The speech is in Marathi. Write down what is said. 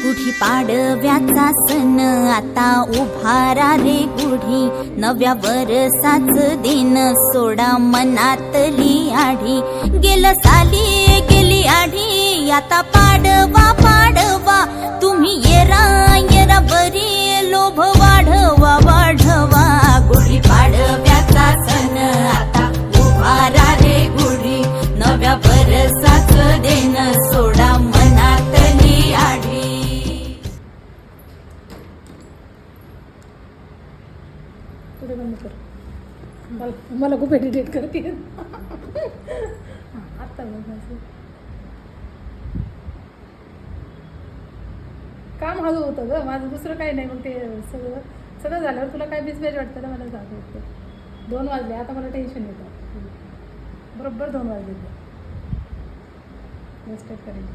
गुढी पाडव्याचा सण आता उभारा रे गुढी, नव्या वर्षाच दिन सोडा मनातली आढी. गेलं साली गेली आढी, आता पाडवा पाडवा, तुम्ही येरा येरा बरी, लोभ वाढवा वाढवा. गुढी पाडव्याचा सण आता उभारा रे गुढी, नव्या वर्षाच दिन सोडा मनातली आढी. तुझे बंद कर, मला खूप एडिटेट करते. आत्ता काम हळू होतं ग माझं, दुसरं काही नाही. मग ते सगळं झाल्यावर तुला काय बिजबेज वाटतं ना, मला जात वाटतं. 2 वाजले आता मला टेन्शन येतं. बरोबर 2 वाजले. रेस्पेक्ट करेन.